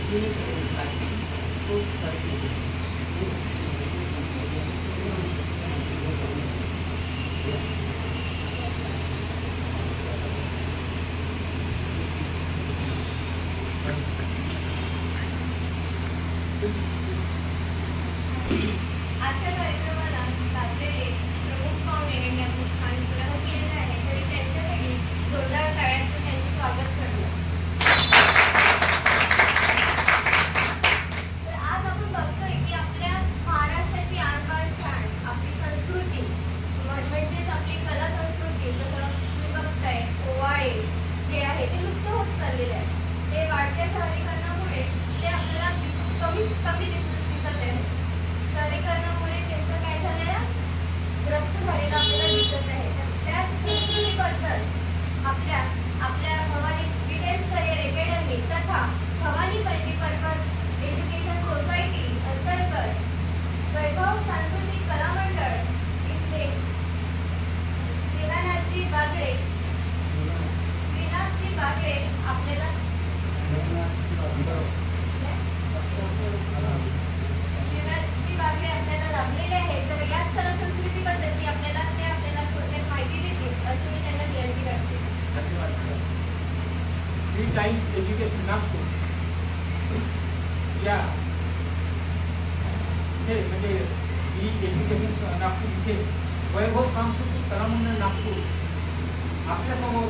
आजच्या कार्यक्रमाला लाभलेले प्रमुख पाहुणे यांनी आपली स्थान ग्रहण केलेले आहे, तरी त्यांच्यासाठी जोरदार टाळ्यांचं त्यांचं स्वागत करतो. तर आज आपण बघतोय की आपल्या महाराष्ट्राची आणबाण शान, आपली संस्कृती म्हणजेच आपली कला संस्कृती, जसं तुम्ही बघताय पोवाडे जे आहे ते लुप्त होत चाललेले आहे. ते वाढत्या शहरीकरणामुळे ते आपल्याला कमी दिसत आहे. शहरीकरणामुळे त्यांचं काय झालेलं ग्रस्त झालेलं आपल्याला दिसत आहे. त्याच संस्कृतीबद्दल आपल्या भवानी डिटेल्स करिअर अकॅडमी तथा भवानी मल्टीपर्पज एज्युकेशन सोसायटी अंतर्गत वैभव सांस्कृतिक कला मंडळ इथले श्रीनाथजी बागडे आपल्याला लाभलेले आहेत. तर याच कला संस्कृतीबद्दल आपल्याला थोडक्यात माहिती देतील अशी मी त्यांना विनंती करते. थ्री टाइम्स एज्युकेशन नागपूर या इथे म्हणजे ही एज्युकेशन नागपूर इथे वैभव सांस्कृतिक कला मंडळ नागपूर आपल्यासमोर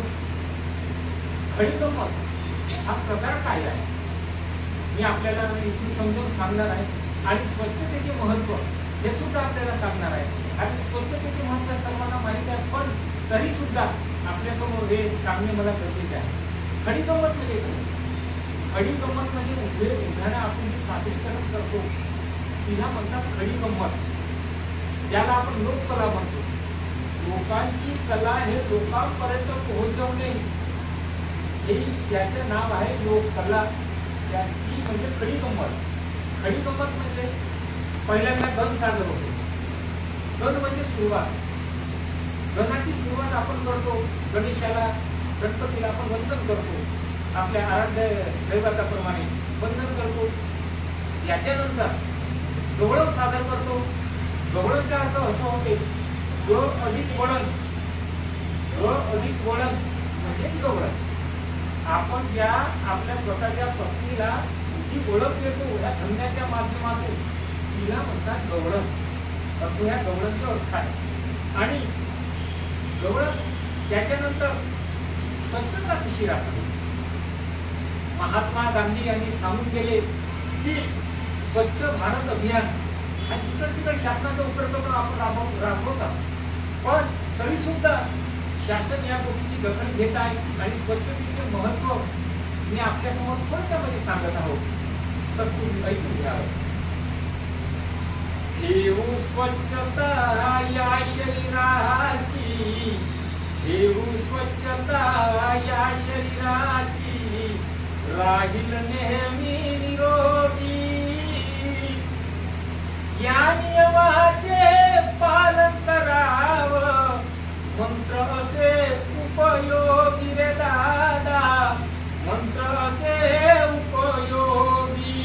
खडीगंमत हा प्रकार काय आहे मी आपल्याला इथे समजावून सांगणार आहे. आणि स्वच्छतेचे महत्त्व हे सुद्धा आपल्याला सांगणार आहे. आणि स्वच्छतेचे महत्त्व सर्वांना माहिती आहे, पण तरी सुद्धा आपल्यासमोर हे सांगणे मला गरजेचे आहे. खडीगंमत म्हणजे खडीगंमत म्हणजे उदाहरण आपण जे सादरीकरण करतो तिला म्हणतात खडीगंमत, ज्याला आपण लोककला म्हणतो. लोकांची कला हे लोकांपर्यंत पोहोचवणे हे त्याचे नाव आहे लोककला. त्याची म्हणजे खडीगंमत. खडीगंमत म्हणजे पहिल्यांदा गण सादर होतो. गण म्हणजे सुरुवात. गणाची सुरुवात आपण करतो. गणेशाला गणपतीला आपण वंदन करतो, आपल्या आराध्य दैवताप्रमाणे वंदन करतो. याच्यानंतर गवळण सादर करतो. गवळणचा अर्थ असं होते ग अधिक वळण. ग अधिक वळण म्हणजे गवळण. आपण ज्या आपल्या स्वतःच्या पत्नीला जी ओळख देतो या धंद्याच्या माध्यमातून तिला म्हणतात गवळण, असं या गवळणचा अर्थ आहे. आणि गवळण त्याच्यानंतर स्वच्छता कशी राखली. महात्मा गांधी यांनी सांगून गेले की स्वच्छ भारत अभियान हा तिकडे शासनाचा उपक्रम आपण राबवतात, पण तरी सुद्धा शासन या गोष्टीची दखल घेत आहे आणि स्वच्छतेचे महत्त्व मी आपल्यासमोर थोडक्यामध्ये सांगत आहोत. तर तुम्ही ऐकून घ्यावं. ठेवू स्वच्छता या शरीराची, ठेवू स्वच्छता या शरीराची, राहील नेहमी निरोगी. या नियमाचे पालन करावं मंत्र असे उपयोगी रे दादा, मंत्र असे उपयोगी.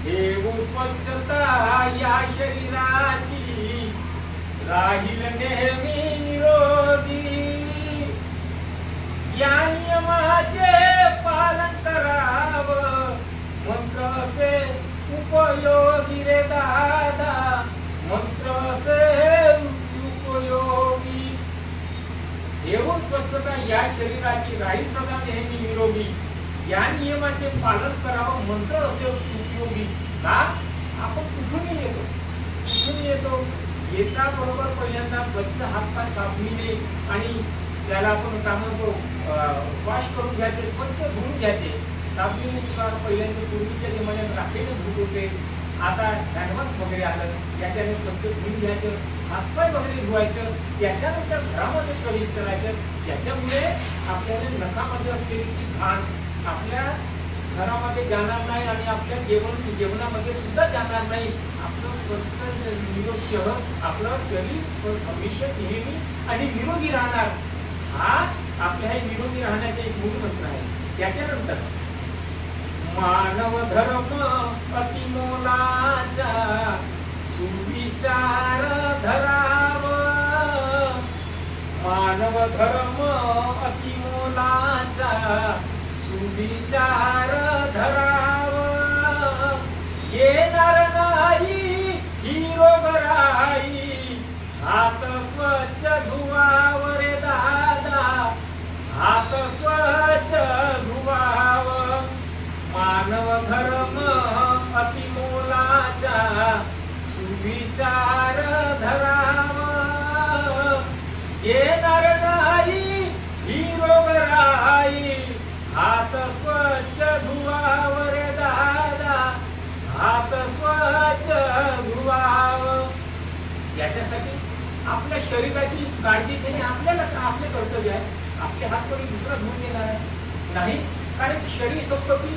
ठेवू स्वच्छता या शरीराची, राहील नेहमी निरोगी. या नियमाचे पालन करावं मंत्र असे उपयोगी रे दादा, मंत्र असे उपयोगी. ठेवू स्वच्छता या शरीराची, राहील सदा नेहमी निरोगी. या नियमाचे पालन करावं मंत्र असे उपयोगी. का आपण कुठूनही येतो येता बरोबर पहिल्यांदा स्वच्छ हातपाय साबणीने आणि त्याला आपण काय म्हणतो वॉश करून घ्यायचे, स्वच्छ धुवून घ्यायचे साबणीने. किंवा पहिल्यांदा पूर्वीच्या जमान्यात राखेने धुत होते, आता हँडवॉश वगैरे आलं, याच्याने स्वच्छ धुवून घ्यायचं, हातपाय वगैरे धुवायचं. त्याच्यानंतर घरामध्ये प्रवेश करायचं, ज्याच्यामुळे आपल्याला नखामध्ये असलेली घाण आपल्या घरामध्ये जाणार नाही आणि आपल्या जेवणामध्ये सुद्धा जाणार नाही. आपलं स्वच्छ निरोग आपलं शरीर हमेशा नेहमी आणि निरोगी राहणार. हा आपल्या हे निरोगी राहण्याचा एक मूळ मंत्र आहे. त्याच्यानंतर मानव धर्म अतिमोलाचा सुविचार धराव, मानव धर्म अतिमोलाचा सुविचार धराव, येणार नाही ही रोगराई, हात स्वच्छ धुवाव रे दादा, हात स्वच्छ धुवाव, मानव धर्म अतिमोलाचा सुविचार धराव, येणार नाही ही रोगराई, हात स्वच्छ धुवाव रे दादा, हात स्वच्छ धुवाव. याच्यासाठी आपल्या शरीराची काळजी घेणे आपल्याला आपले कर्तव्य आहे. आपले हात कोणी दुसरा धुवून घेणार आहे नाही, कारण शरीर संपत्ती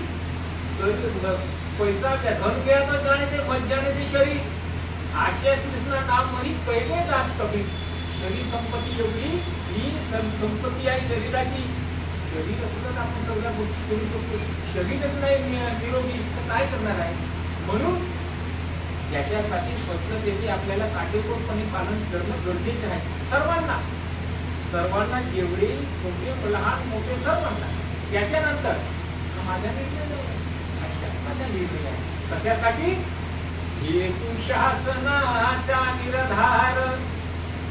पैसा त्या धन गया जाणे ते मज्जाने ते शरीर, आशय कृष्ण नाम मनी पहिले दास कबीर. शरीर संपत्ती एवढी ही संपत्ती आहे शरीराची. शरीर असलं तर आपण सगळ्या गोष्टी करू शकतो. शरीरच नाही निरोगी तर काय करणार आहे. म्हणून याच्यासाठी स्वच्छतेचे आपल्याला काटेकोरपणे पालन करणं गरजेचं आहे. सर्वांना जेवढे छोटे लहान मोठे सर्वांना. त्याच्यानंतर माझा निर्णय नाही, शासनाचा निर्णय आहे. कशासाठी? हेतू शासनाचा निर्धार,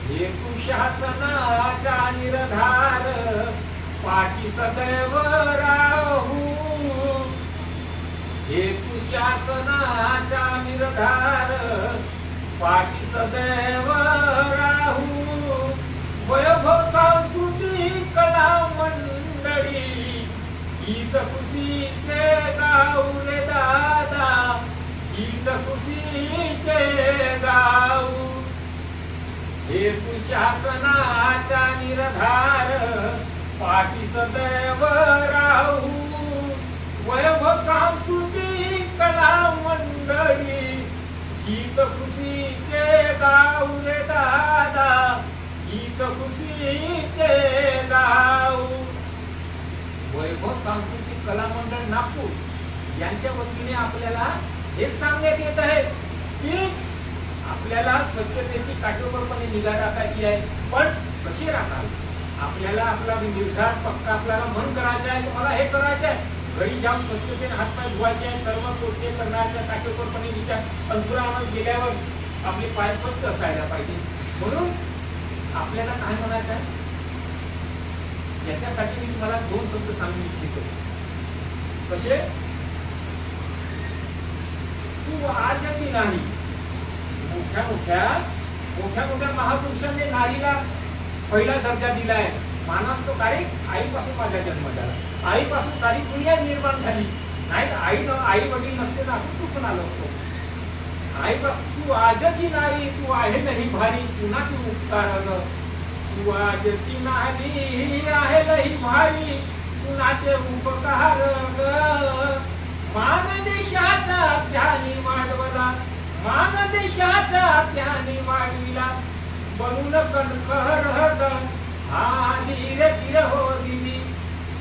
हेतू शासनाचा निर्धार, पाठी सदैव राहू, हेतू शासनाचा निर्धार, पाठी सदैव राहू, वैभव सांस्कृतिक कला मंडळी, गीत खुशीचे गाऊ रे दादा, गीत खुशीचे गाऊ, हेतू शासनाचा निर्धार, पाठी सदैव राहू, वैभव सांस्कृतिक कला मंडळी, गीत खुशीचे गाऊ रे दादा, गीत खुशीचे गाऊ. वैभव सांस्कृतिक कला मंडळ नागपूर यांच्या वतीने आपल्याला हे सांगण्यात येत आहे की आपल्याला स्वच्छतेची काटेकोरपणे निगा राखायची आहे. पण कशी राखावी? आपल्याला आपला निर्धार फक्त आपल्याला मन करायचं आहे, मला हे करायचं आहे. घरी जाऊन स्वच्छतेने हातपाय धुवायचे आहे, सर्व गोष्टी करण्याचा काटेकोरपणे विचार. अंतरावर गेल्यावर आपले पाय स्वच्छ असायला पाहिजे. म्हणून आपल्याला काय म्हणायचं आहे, याच्यासाठी मी तुम्हाला 2 शब्द सांगू इच्छितो. कसे? तू आजची नाही. मोठ्या मोठ्या महापुरुषांनी नारीला पहिला दर्जा दिलाय. मानस तो काय? आईपासून माझा जन्म झाला, आईपासून सारी दुनिया निर्माण झाली. नाही आई वडील नसते तर आपण कुठून आलो असतो. आईपासून तू आजची नारी, तू आहे नाही भारी, कुणाची उपकार ग, तू आजची नारी आहे नाही भारी, कुणाचे उपकार ग. मान देशाचा त्याने वाढवला, मान देशाचा त्याने वाढविला, बनून कणखर ग, हा धीर धीर हो दिली.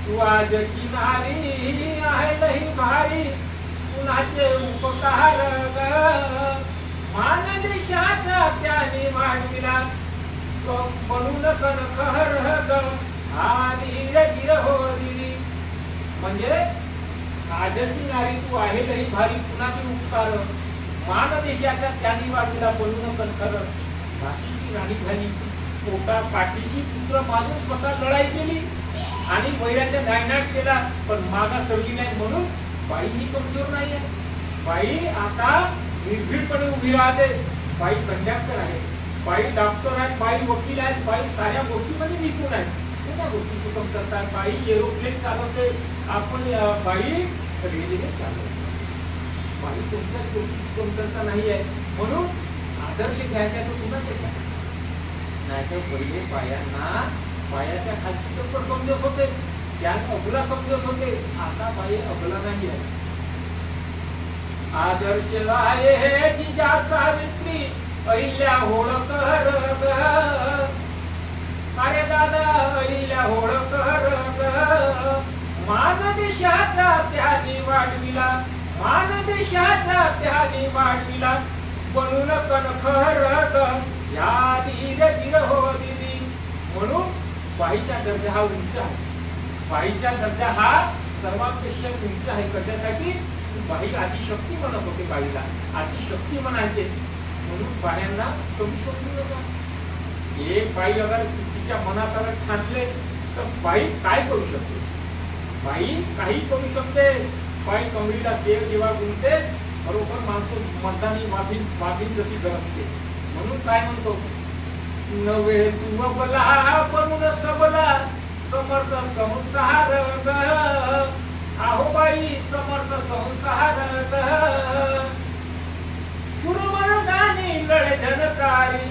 तू आजची नारी आहे नाही भारी, कुणाचे उपकार ग. मान देशाचा त्याने वाढविला, म्हणून कणखर ग, हा धीर धीर हो दिली. म्हणजे आजची नारी तू आहे नाही भारी, कुणाचे उपकार, मान देशाचा त्याने वाढविला, म्हणून कणखर. झाशीची राणी झाली, पोटा पाठीशी पुत्र मारून स्वतः लढाई केली आणि वैराच्या नायनाट केला, पण मागा सरली नाही. म्हणून बाई ही कमजोर नाही आहे. बाई आता निर्भीडपणे उभी राहते. बाई कंडक्टर आहे, बाई डॉक्टर आहे, बाई वकील आहेत, बाई साऱ्या गोष्टीमध्ये निपुण आहेत. कोणत्या गोष्टीची कमतरता? बाई एरोप्लेन चालवते, आपण बाई रेल्वे चालवते. बाई कोणत्याच गोष्टीची कमतरता नाही आहे. म्हणून आदर्श घ्यायचा तो कुणाच आहे? नाहीतर पहिले पायाच्या खालची चप्पल समजत होते, त्यात अबला समजत होते. आता बाई अबला नाही आहे. आदर्श आहे हे जिजा सावित्री, अहिल्या होळकर ग. अरे दादा अहिल्या होळकर ग. मान देशाचा त्याने वाढविला, त्याने वाढविला बनून कणखरत या धीर धीर हो दिली. म्हणून बाईचा दर्जा हा उंच आहे. बाईचा दर्जा हा सर्वांपेक्षा उंच आहे. कशासाठी? बाई आदिशक्ती म्हणत होते. बाईला आदिशक्ती म्हणायचे. म्हणून बायांना कमी समजू नका. एक बाई अगर तिच्या मनात अगर ठाणले तर बाई काय करू शकते? बाई काही करू शकते. बाई कमळीला सेव जेव्हा गुंते बरोबर माणसं मतदानी वाफीन जशी गरजते. म्हणून काय म्हणतो? नवे तू बला बनून सबला समर्थ संसार ग. आहो बाई समर्थ संसार ग. सुरमर्दानी लढ जनकारी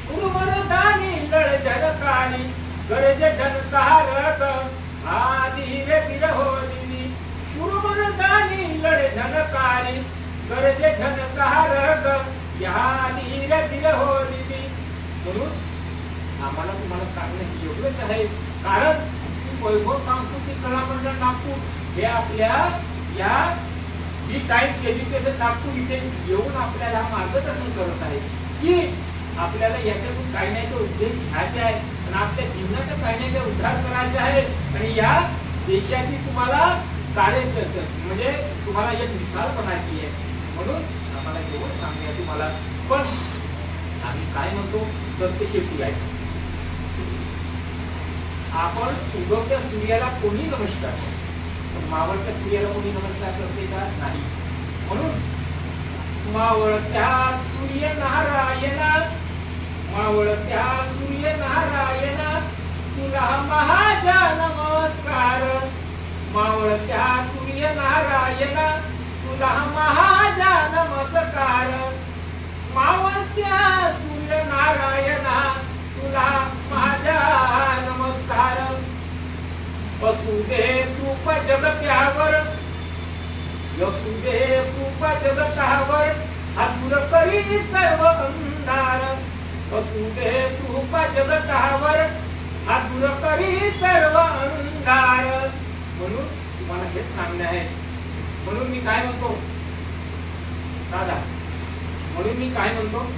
सुरमर्दानी लढ जनकारी गरज जनकार ग. हा धीरे धीरे हो दिली. सुरमर्दानी लढ जनकारी गरज जनकार ग. या धीरे धीरे हो दिली. म्हणून आम्हाला तुम्हाला सांगणं ही योग्यच आहे. कारण वैभव सांस्कृतिक कला मंडळ नागपूर हे आपल्या या डी टाइम्स एज्युकेशन नागपूर इथे येऊन आपल्याला मार्गदर्शन करत आहे की आपल्याला याच्यातून काही नाही तो उद्देश घ्यायचे आहे आणि आपल्या जीवनाचा काही नाही तो उद्धार करायचा आहे आणि या देशाची तुम्हाला कार्य म्हणजे तुम्हाला एक मिसाल बनायची आहे. म्हणून आम्हाला एवढं सांगूया तुम्हाला. पण आम्ही काय म्हणतो? सत्यशेती आहे. आपण उगवत्या सूर्याला कोणी नमस्कार पण मावळत्या सूर्याला कोणी नमस्कार करते का? नाही. म्हणून मावळत्या सूर्य नारायणा मावळत्या सूर्य नारायणा तुला महाजा नमस्कार. मावळत्या सूर्य नारायणा तुला महाजा नमस्कार. मावळत्या सूर्य नारायणा तुला माझा नमस्कार. वसुदे कृप जगत्यावर वसुदे कृप जगतावर हा दूर करी सर्व अंधार. वसुदे कृप जगतावर हा दूर करी सर्व अंधार. म्हणून तुम्हाला हेच सांगणे आहे. म्हणून मी काय म्हणतो दादा? म्हणून मी काय म्हणतो?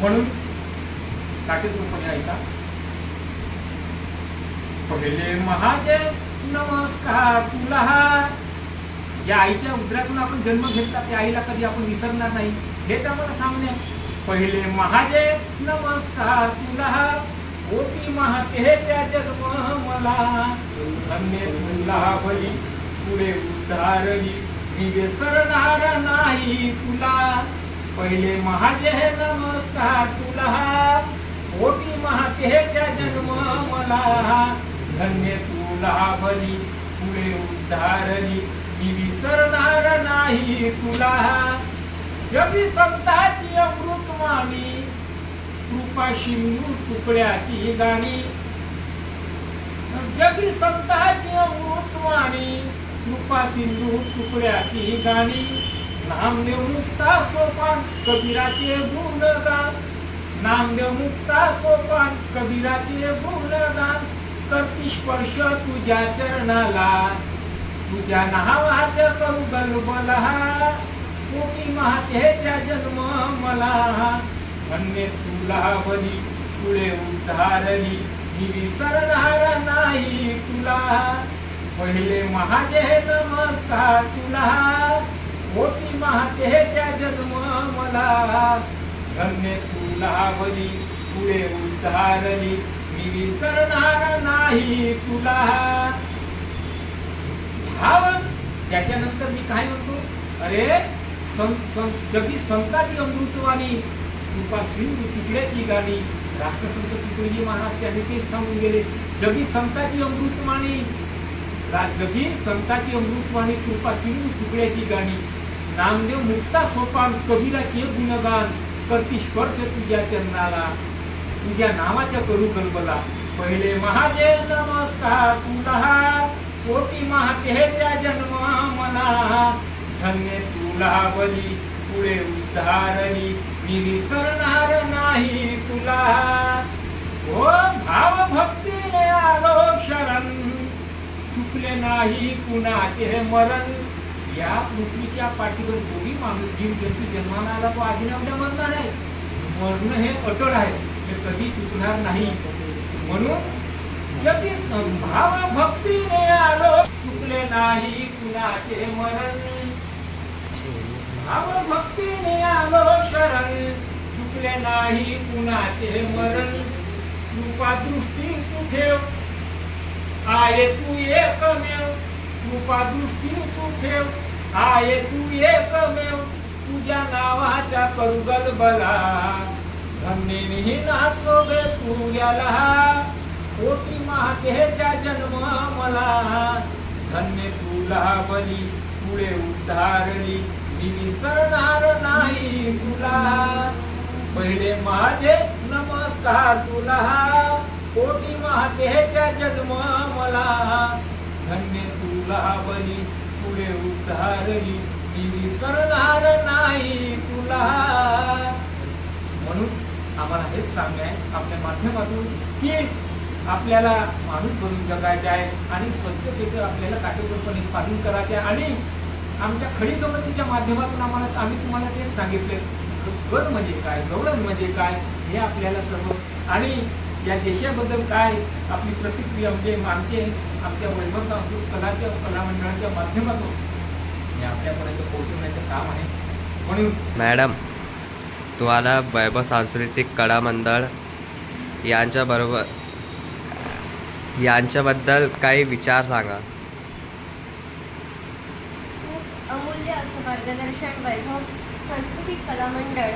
म्हणून काटेकोरपणे ऐका. पहिले महादेव नमस्कार तुला. ज्या आईच्या उदरातून आपण जन्म घेतला त्या आईला कधी आपण विसरणार नाही हेच आम्हाला सांगणे. पहिले महादेव नमस्कार तुला. होती महातेच्या जन्म मला. धन्य तुला भली पुढे उद्धारली मी विसरणार नाही तुला. पहिले महादेव नमस्कार तुला. होती महातेच्या जन्म मला. धन्य तुला भली पुढे उद्धारली मी विसरणार नाही तुला. जगी संताची अमृतवाणी कृपा सिंधू तुकड्याची गाणी. जगी संताची अमृतवाणी कृपा सिंधू तुकड्याची गाणी. नामदेव मुक्ता सोपान कबीराचे गुणगान. नामदेव मुक्ता सोपान कबीराचे गुणगान. करती स्पर्श तुझ्या चरणाला तुझ्या नावाचा करू गलबला. कोटी महातेच्या जन्म मला. धन्य तुला बली पुढे उद्धारली मी विसरणार नाही तुला. पहिले महादेव नमस्कार तुला. कोटी महातेच्या जन्म मला. धन्य तुला बली पुढे उद्धारली मी विसरणार नाही तुला. भाव त्याच्यानंतर मी काय म्हणतो? अरे जगी संताची अमृतवाणी कृपा सिंधू तुकड्याची गाणी. राष्ट्रसंत तुकडोजी महाराज त्यांनी तेच सांगून गेले. जगी संताची अमृतवाणी जगी संताची अमृतवाणी कृपा सिंधू तुकड्याची गाणी नामदेव मुक्ता सोपान कबीराचे गुणगान करती स्पर्श तुझ्या चरणाला तुझ्या नावाच्या करू गलबला पहिले महादेव नमस्कार तुला कोटी महातेच्या जन्म मला धन्य तुला बली पुढे उद्धारली मी विसरणार नाही तुला ओ भाव भक्तीने आलो शरण चुकले नाही कुणाचे मरण या पृथ्वीच्या पाठीवर जोडी माणूस जीव जंतू जन्माला आला तो आधी ना उद्या मरणार आहे मरण हे अटळ आहे हे कधी चुकणार नाही म्हणून जगी भाव भक्तीने आलो चुकले नाही कुणाचे मरण भाव भक्तीने आलो शरण चुकले नाही कुणाचे मरण कृपा दृष्टी तू ठेव आहे तू एकमेव कृपा दृष्टी तू ठेव आहे तू एकमेव तुझ्या नावाच्या करू गलबला धन्येने नाचोगे तुझ्याला कोटी महातेच्या जन्म मला धन्य तुला बली पुढे उद्धारली मी विसरणार नाही तुला पहिले माझे नमस्कार तुला कोटी महातेच्या जन्म मला धन्य तुला बली पुढे उद्धारली मी विसरणार नाही तुला म्हणून आम्हाला हेच सांगणे आहे आपल्या माध्यमातून की आपल्याला माणूस बनून जगायचे आहे आणि स्वच्छतेचं आपल्याला काटेकोरपणे पालन करायचे आहे आणि आमच्या खडी गमतीच्या माध्यमातून आम्ही तुम्हाला तेच सांगितले गण म्हणजे काय गवळण म्हणजे काय हे आपल्याला सर्व आणि या देशाबद्दल काय आपली प्रतिक्रिया म्हणजे आमच्या वैभव सांस्कृतिक कला मंडळाच्या माध्यमातून हे आपल्यापर्यंत पोहोचवण्याचं काम आहे म्हणून मॅडम तुम्हाला वैभव सांस्कृतिक कला मंडळ यांच्याबद्दल काही विचार सांगा. खूप अमूल्य असं मार्गदर्शन वैभव सांस्कृतिक कला मंडळ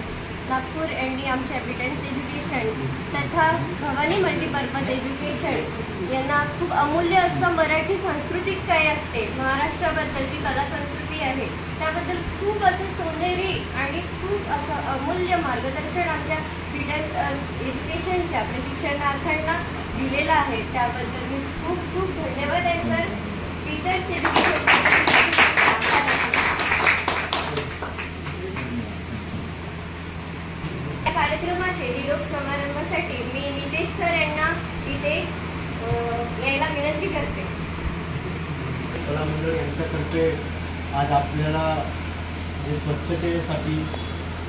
नागपूर एंडी आमच्या एपिटन्स एज्युकेशन तथा भवानी मल्टीपर्पज एज्युकेशन यांना खूप अमूल्य असं मराठी सांस्कृतिक काय असते महाराष्ट्राबद्दलची कला संस्कृती आहे त्याबद्दल खूप असं सोनेरी आणि खूप असं अमूल्य मार्गदर्शन आमच्या एपिटन्स एज्युकेशनच्या प्रशिक्षणार्थ्यांना दिलेलं आहे त्याबद्दल मी खूप खूप धन्यवाद आहे सर. एपिटन्स एज्युकेशन कार्यक्रमाचे निरोप समारंभासाठी मी नितेश सर यांना इथे यायला विनंती करते. कला मंडळ यांच्यातर्फे आज आपल्याला जे स्वच्छतेसाठी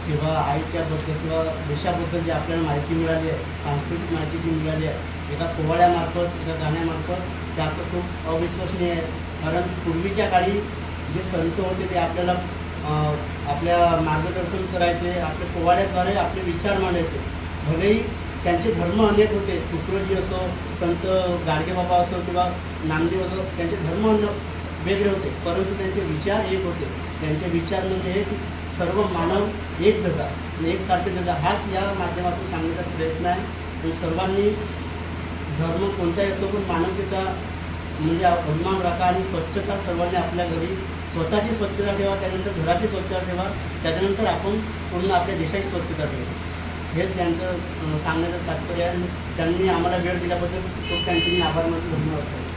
किंवा आईच्याबद्दल किंवा देशाबद्दल जे आपल्याला माहिती मिळाली आहे सांस्कृतिक माहिती जी मिळाली आहे एका पोवाड्यामार्फत एका गाण्यामार्फत ते आपलं खूप अविश्वसनीय आहे. कारण पूर्वीच्या काळी जे संत होते ते आपल्याला आपल्या मार्गदर्शन करायचे आपल्या पोवाड्याद्वारे आपले विचार मांडायचे. भलेही त्यांचे धर्म अनेक होते तुकडोजी असो संत गाडगेबाबा असो किंवा नामदेव असो त्यांचे धर्म वेगळे होते परंतु त्यांचे विचार एक होते. त्यांचे विचार म्हणजे एक सर्व मानव एक जगा आणि एकसारखे जगा हाच या माध्यमातून सांगण्याचा प्रयत्न आहे. आणि सर्वांनी धर्म कोणताही असो पण मानवतेचा म्हणजे अभिमान राखा आणि स्वच्छता सर्वांनी आपल्या घरी स्वतःची स्वच्छता ठेवा त्यानंतर घराची स्वच्छता ठेवा त्याच्यानंतर आपण पूर्ण आपल्या देशाची स्वच्छता ठेवा हेच त्यांचं सांगण्याचं तात्पर्य आहे. त्यांनी आम्हाला वेळ दिल्याबद्दल खूप त्यांचे मी आभार मानतो. धन्यवाद सर.